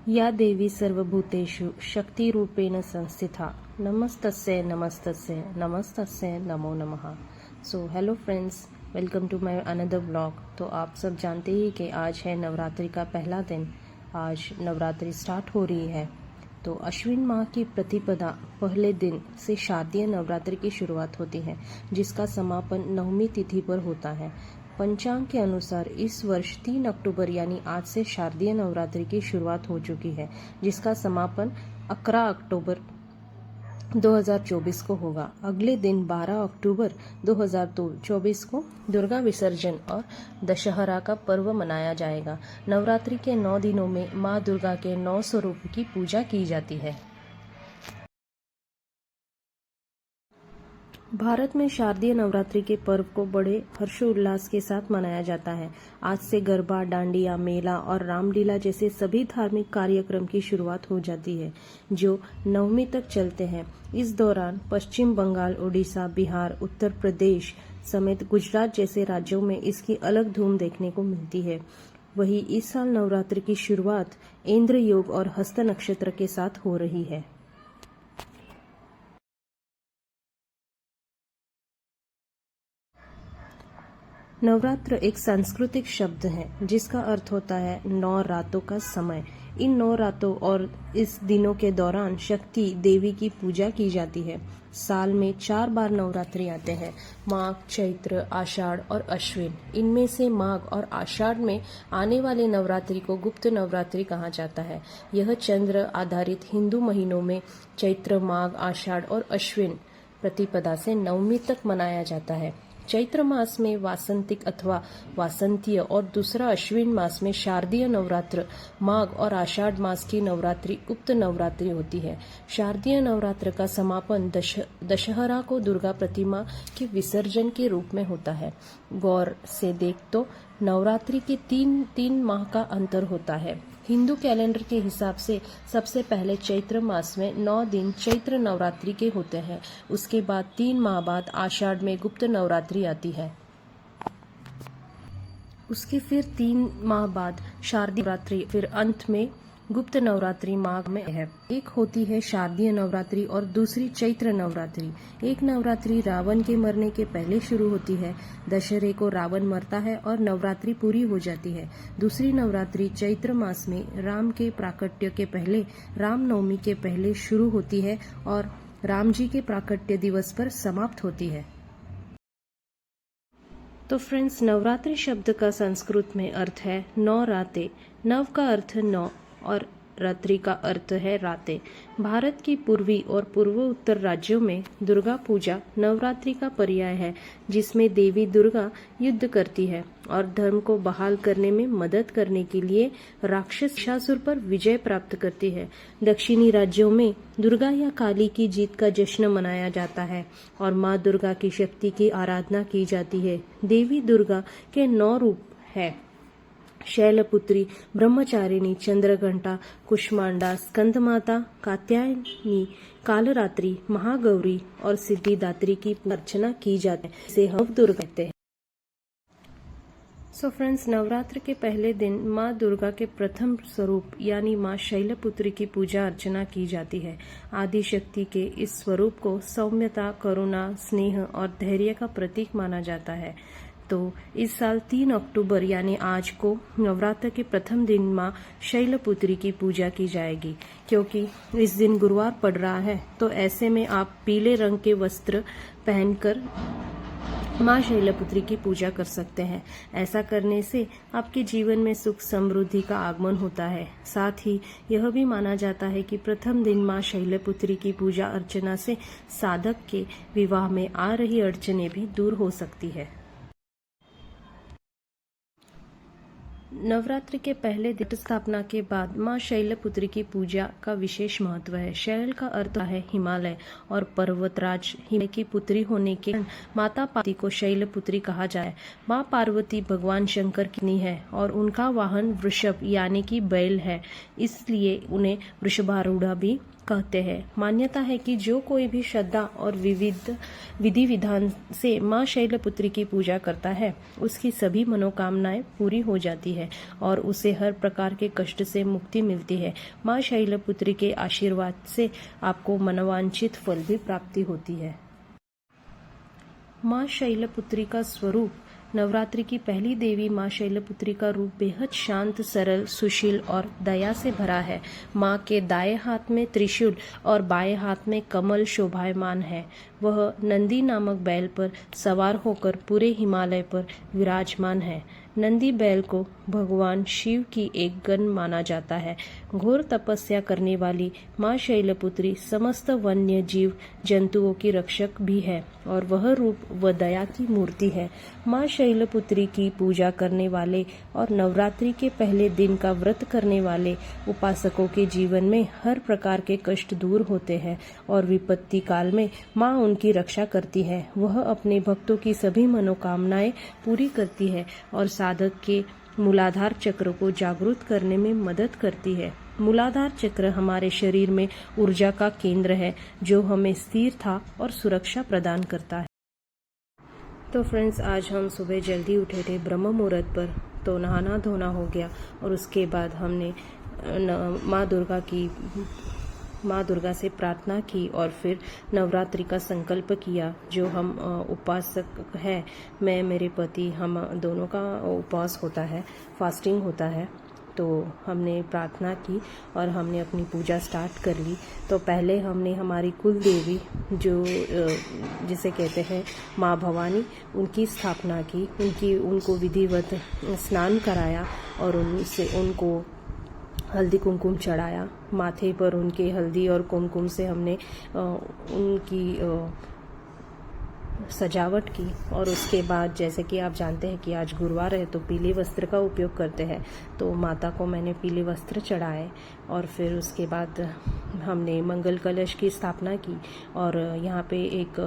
या देवी सर्वभूतेषु शक्तिरूपेण संस्थिता नमस्तस्यै नमस्तस्यै नमस्तस्यै नमो नमः। So hello friends, welcome to my another blog. तो आप सब जानते ही कि आज है नवरात्रि का पहला दिन। आज नवरात्रि स्टार्ट हो रही है। तो अश्विन माह की प्रतिपदा पहले दिन से शारदीय नवरात्रि की शुरुआत होती है, जिसका समापन नवमी तिथि पर होता है। पंचांग के अनुसार इस वर्ष 3 अक्टूबर यानी आज से शारदीय नवरात्रि की शुरुआत हो चुकी है, जिसका समापन 11 अक्टूबर 2024 को होगा। अगले दिन 12 अक्टूबर 2024 को दुर्गा विसर्जन और दशहरा का पर्व मनाया जाएगा। नवरात्रि के 9 दिनों में माँ दुर्गा के 9 स्वरूप की पूजा की जाती है। भारत में शारदीय नवरात्रि के पर्व को बड़े हर्षोल्लास के साथ मनाया जाता है। आज से गरबा, डांडिया, मेला और रामलीला जैसे सभी धार्मिक कार्यक्रम की शुरुआत हो जाती है, जो नवमी तक चलते हैं। इस दौरान पश्चिम बंगाल, उड़ीसा, बिहार, उत्तर प्रदेश समेत गुजरात जैसे राज्यों में इसकी अलग धूम देखने को मिलती है। वहीं इस साल नवरात्रि की शुरुआत इंद्र योग और हस्त नक्षत्र के साथ हो रही है। नवरात्र एक सांस्कृतिक शब्द है जिसका अर्थ होता है 9 रातों का समय। इन 9 रातों और इस दिनों के दौरान शक्ति देवी की पूजा की जाती है। साल में 4 बार नवरात्रि आते हैं, माघ, चैत्र, आषाढ़ और अश्विन। इनमें से माघ और आषाढ़ में आने वाले नवरात्रि को गुप्त नवरात्रि कहा जाता है। यह चंद्र आधारित हिंदू महीनों में चैत्र, माघ, आषाढ़ और अश्विन प्रतिपदा से नवमी तक मनाया जाता है। चैत्र मास में वासंतिक अथवा वासंतीय और दूसरा अश्विन मास में शारदीय नवरात्र, माघ और आषाढ़ मास की नवरात्रि गुप्त नवरात्रि होती है। शारदीय नवरात्र का समापन दशहरा को दुर्गा प्रतिमा के विसर्जन के रूप में होता है। गौर से देख तो नवरात्रि के तीन माह का अंतर होता है। हिंदू कैलेंडर के हिसाब से सबसे पहले चैत्र मास में 9 दिन चैत्र नवरात्रि के होते हैं। उसके बाद 3 माह बाद आषाढ़ में गुप्त नवरात्रि आती है। उसके फिर 3 माह बाद शारदीय नवरात्रि, फिर अंत में गुप्त नवरात्रि माघ में है। एक होती है शारदीय नवरात्रि और दूसरी चैत्र नवरात्रि। एक नवरात्रि रावण के मरने के पहले शुरू होती है। दशहरे को रावण मरता है और नवरात्रि पूरी हो जाती है। दूसरी नवरात्रि चैत्र मास में राम के प्राकट्य के पहले, रामनवमी के पहले शुरू होती है और राम जी के प्राकट्य दिवस पर समाप्त होती है। तो फ्रेंड्स, नवरात्रि शब्द का संस्कृत में अर्थ है 9 रातें। नव का अर्थ 9 और रात्रि का अर्थ है रातें। भारत की पूर्वी और पूर्वोत्तर राज्यों में दुर्गा पूजा नवरात्रि का पर्याय है, जिसमें देवी दुर्गा युद्ध करती है और धर्म को बहाल करने में मदद करने के लिए राक्षस महिषासुर पर विजय प्राप्त करती है। दक्षिणी राज्यों में दुर्गा या काली की जीत का जश्न मनाया जाता है और माँ दुर्गा की शक्ति की आराधना की जाती है। देवी दुर्गा के 9 रूप है: शैलपुत्री, ब्रह्मचारिणी, चंद्रघंटा, कुष्मांडा, स्कंदमाता, कात्यायनी, कालरात्रि, महागौरी और सिद्धिदात्री की अर्चना की जाती है। इसे हम दुर्गा कहते हैं। सो फ्रेंड्स, नवरात्र के पहले दिन माँ दुर्गा के प्रथम स्वरूप यानी माँ शैलपुत्री की पूजा अर्चना की जाती है। आदि शक्ति के इस स्वरूप को सौम्यता, करुणा, स्नेह और धैर्य का प्रतीक माना जाता है। तो इस साल 3 अक्टूबर यानी आज को नवरात्र के प्रथम दिन माँ शैलपुत्री की पूजा की जाएगी। क्योंकि इस दिन गुरुवार पड़ रहा है, तो ऐसे में आप पीले रंग के वस्त्र पहनकर माँ शैलपुत्री की पूजा कर सकते हैं। ऐसा करने से आपके जीवन में सुख समृद्धि का आगमन होता है। साथ ही यह भी माना जाता है कि प्रथम दिन माँ शैलपुत्री की पूजा अर्चना से साधक के विवाह में आ रही अड़चनें भी दूर हो सकती है। नवरात्रि के पहले दिन स्थापना के बाद माँ शैलपुत्री की पूजा का विशेष महत्व है। शैल का अर्थ है हिमालय और पर्वतराज हिमालय की पुत्री होने के कारण माता पार्वती को शैलपुत्री कहा जाए। माँ पार्वती भगवान शंकर की पत्नी है और उनका वाहन वृषभ यानी कि बैल है, इसलिए उन्हें वृषभारूढ़ा भी कहते हैं। मान्यता है कि जो कोई भी श्रद्धा और विधि विधान से माँ शैलपुत्री की पूजा करता है, उसकी सभी मनोकामनाएं पूरी हो जाती है और उसे हर प्रकार के कष्ट से मुक्ति मिलती है। माँ शैलपुत्री के आशीर्वाद से आपको मनोवांछित फल भी प्राप्ति होती है। माँ शैलपुत्री का स्वरूप। नवरात्रि की पहली देवी माँ शैलपुत्री का रूप बेहद शांत, सरल, सुशील और दया से भरा है। माँ के दाएं हाथ में त्रिशूल और बाएं हाथ में कमल शोभायमान है। वह नंदी नामक बैल पर सवार होकर पूरे हिमालय पर विराजमान है। नंदी बैल को भगवान शिव की एक गण माना जाता है। घोर तपस्या करने वाली माँ शैलपुत्री समस्त वन्य जीव जंतुओं की रक्षक भी है और वह रूप व दया की मूर्ति है। माँ शैलपुत्री की पूजा करने वाले और नवरात्रि के पहले दिन का व्रत करने वाले उपासकों के जीवन में हर प्रकार के कष्ट दूर होते हैं और विपत्ति काल में माँ उनकी रक्षा करती है। वह अपने भक्तों की सभी मनोकामनाएं पूरी करती है और साधक के मूलाधार चक्र को जागृत करने में मदद करती है। मूलाधार चक्र हमारे शरीर में ऊर्जा का केंद्र है जो हमें स्थिरता और सुरक्षा प्रदान करता है। तो फ्रेंड्स, आज हम सुबह जल्दी उठे थे ब्रह्म मुहूर्त पर, तो नहाना धोना हो गया और उसके बाद हमने माँ दुर्गा से प्रार्थना की और फिर नवरात्रि का संकल्प किया। जो हम उपासक है, मैं, मेरे पति, हम दोनों का उपवास होता है, फास्टिंग होता है। तो हमने प्रार्थना की और हमने अपनी पूजा स्टार्ट कर ली। तो पहले हमने हमारी कुल देवी जो जिसे कहते हैं माँ भवानी, उनकी स्थापना की, उनको विधिवत स्नान कराया और उनको हल्दी कुमकुम चढ़ाया। माथे पर उनके हल्दी और कुमकुम से हमने उनकी सजावट की और उसके बाद जैसे कि आप जानते हैं कि आज गुरुवार है तो पीले वस्त्र का उपयोग करते हैं। तो माता को मैंने पीले वस्त्र चढ़ाए और फिर उसके बाद हमने मंगल कलश की स्थापना की और यहाँ पे एक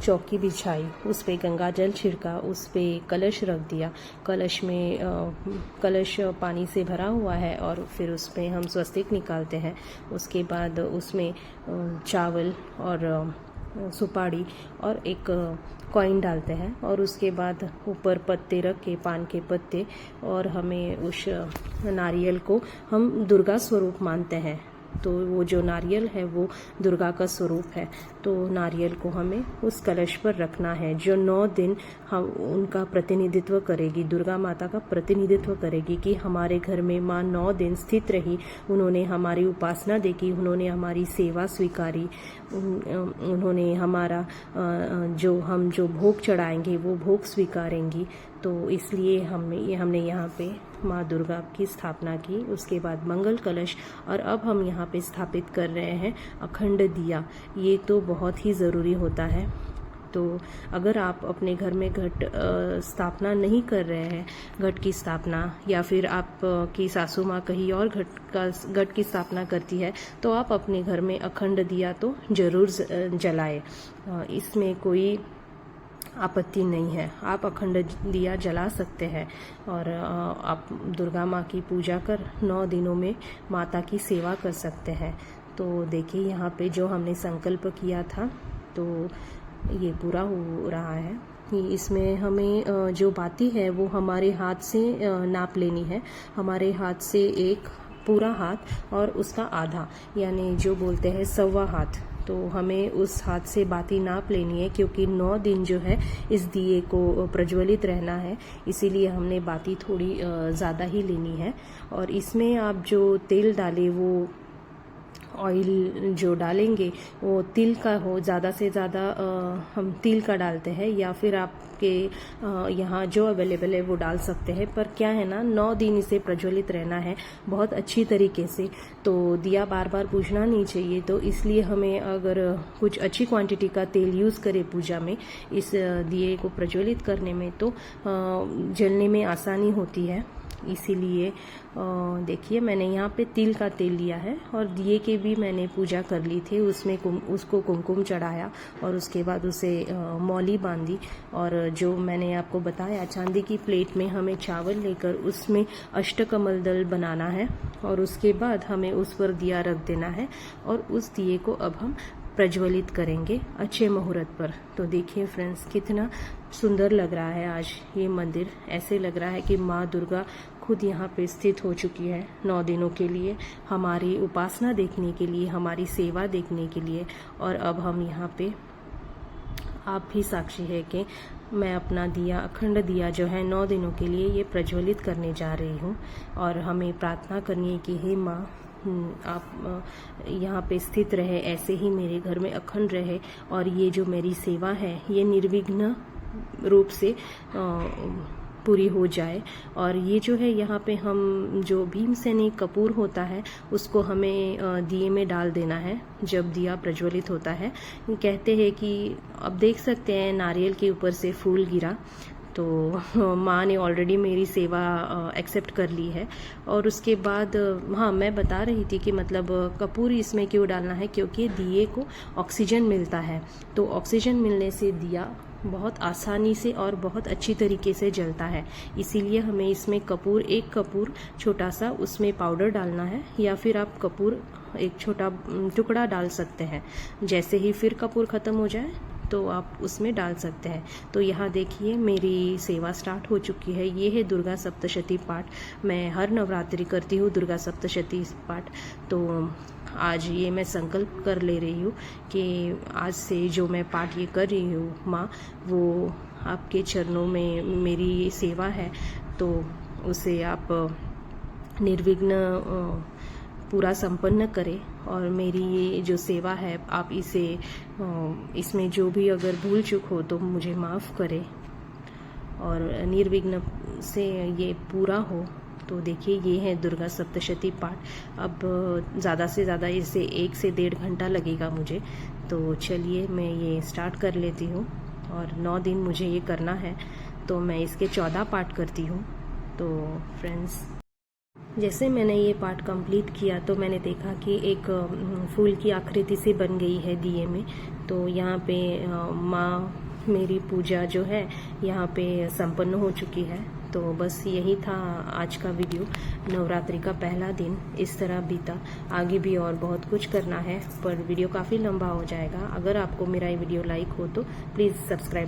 चौकी बिछाई, उस पे गंगा जल छिड़का, उस पे कलश रख दिया। कलश पानी से भरा हुआ है और फिर उस पे हम स्वस्तिक निकालते हैं। उसके बाद उसमें चावल और सुपारी और एक कॉइन डालते हैं और उसके बाद ऊपर पत्ते रख के, पान के पत्ते, और हमें उस नारियल को हम दुर्गा स्वरूप मानते हैं। तो वो जो नारियल है वो दुर्गा का स्वरूप है। तो नारियल को हमें उस कलश पर रखना है जो 9 दिन हम उनका प्रतिनिधित्व करेगी, दुर्गा माता का प्रतिनिधित्व करेगी कि हमारे घर में माँ 9 दिन स्थित रही, उन्होंने हमारी उपासना देखी, उन्होंने हमारी सेवा स्वीकारी, उन्होंने हमारा जो भोग चढ़ाएंगे वो भोग स्वीकारेंगी। तो इसलिए हमने यहाँ पे माँ दुर्गा की स्थापना की। उसके बाद मंगल कलश, और अब हम यहाँ पे स्थापित कर रहे हैं अखंड दिया। ये तो बहुत ही ज़रूरी होता है। तो अगर आप अपने घर में घट स्थापना नहीं कर रहे हैं, घट की स्थापना, या फिर आपकी सासू माँ कहीं और घट की स्थापना करती है, तो आप अपने घर में अखंड दिया तो जरूर जलाएं। इसमें कोई आपत्ति नहीं है, आप अखंड दिया जला सकते हैं और आप दुर्गा माँ की पूजा कर 9 दिनों में माता की सेवा कर सकते हैं। तो देखिए यहाँ पे जो हमने संकल्प किया था तो ये पूरा हो रहा है। इसमें हमें जो बाती है वो हमारे हाथ से नाप लेनी है। हमारे हाथ से एक पूरा हाथ और उसका आधा, यानी जो बोलते हैं 1.25 हाथ, तो हमें उस हाथ से बाती नाप लेनी है क्योंकि 9 दिन जो है इस दिए को प्रज्वलित रहना है, इसीलिए हमने बाती थोड़ी ज़्यादा ही लेनी है। और इसमें आप जो तेल डालें वो ऑयल जो डालेंगे वो तिल का हो, ज़्यादा से ज़्यादा हम तिल का डालते हैं, या फिर आपके यहाँ जो अवेलेबल है वो डाल सकते हैं। पर क्या है ना, 9 दिन इसे प्रज्वलित रहना है बहुत अच्छी तरीके से, तो दिया बार बार बुझना नहीं चाहिए। तो इसलिए हमें अगर कुछ अच्छी क्वांटिटी का तेल यूज़ करें पूजा में, इस दिए को प्रज्वलित करने में, तो जलने में आसानी होती है। इसीलिए देखिए मैंने यहाँ पे तिल का तेल लिया है और दिए की भी मैंने पूजा कर ली थी। उसमें उसको कुमकुम चढ़ाया और उसके बाद उसे मौली बांधी। और जो मैंने आपको बताया, चांदी की प्लेट में हमें चावल लेकर उसमें अष्टकमल दल बनाना है और उसके बाद हमें उस पर दिया रख देना है और उस दिए को अब हम प्रज्वलित करेंगे अच्छे मुहूर्त पर। तो देखिए फ्रेंड्स, कितना सुंदर लग रहा है आज ये मंदिर। ऐसे लग रहा है कि माँ दुर्गा खुद यहाँ पे स्थित हो चुकी है 9 दिनों के लिए, हमारी उपासना देखने के लिए, हमारी सेवा देखने के लिए। और अब हम यहाँ पे, आप भी साक्षी है कि मैं अपना दिया, अखंड दिया जो है 9 दिनों के लिए ये प्रज्वलित करने जा रही हूँ। और हमें प्रार्थना करनी है कि हे माँ, आप यहाँ पे स्थित रहे, ऐसे ही मेरे घर में अखंड रहे और ये जो मेरी सेवा है ये निर्विघ्न रूप से पूरी हो जाए। और ये जो है यहाँ पे हम जो भीमसेनी कपूर होता है उसको हमें दिए में डाल देना है जब दिया प्रज्वलित होता है। कहते हैं कि अब देख सकते हैं नारियल के ऊपर से फूल गिरा, तो माँ ने ऑलरेडी मेरी सेवा एक्सेप्ट कर ली है। और उसके बाद हाँ, मैं बता रही थी कि मतलब कपूर इसमें क्यों डालना है, क्योंकि दिए को ऑक्सीजन मिलता है। तो ऑक्सीजन मिलने से दिया बहुत आसानी से और बहुत अच्छी तरीके से जलता है। इसीलिए हमें इसमें कपूर, एक कपूर छोटा सा उसमें पाउडर डालना है, या फिर आप कपूर एक छोटा टुकड़ा डाल सकते हैं। जैसे ही फिर कपूर ख़त्म हो जाए तो आप उसमें डाल सकते हैं। तो यहाँ देखिए मेरी सेवा स्टार्ट हो चुकी है। ये है दुर्गा सप्तशती पाठ। मैं हर नवरात्रि करती हूँ दुर्गा सप्तशती पाठ। तो आज ये मैं संकल्प कर ले रही हूँ कि आज से जो मैं पाठ ये कर रही हूँ माँ, वो आपके चरणों में मेरी सेवा है, तो उसे आप निर्विघ्न पूरा संपन्न करें। और मेरी ये जो सेवा है आप इसे, इसमें जो भी अगर भूल चूक हो तो मुझे माफ़ करें और निर्विघ्न से ये पूरा हो। तो देखिए ये है दुर्गा सप्तशती पाठ। अब ज़्यादा से ज़्यादा इसे 1 से 1.5 घंटा लगेगा मुझे। तो चलिए मैं ये स्टार्ट कर लेती हूँ। और 9 दिन मुझे ये करना है, तो मैं इसके 14 पाठ करती हूँ। तो फ्रेंड्स, जैसे मैंने ये पाठ कंप्लीट किया तो मैंने देखा कि एक फूल की आकृति से बन गई है दिए में। तो यहाँ पे माँ मेरी पूजा जो है यहाँ पे संपन्न हो चुकी है। तो बस यही था आज का वीडियो। नवरात्रि का पहला दिन इस तरह बीता। आगे भी और बहुत कुछ करना है, पर वीडियो काफ़ी लंबा हो जाएगा। अगर आपको मेरा ये वीडियो लाइक हो तो प्लीज़ सब्सक्राइब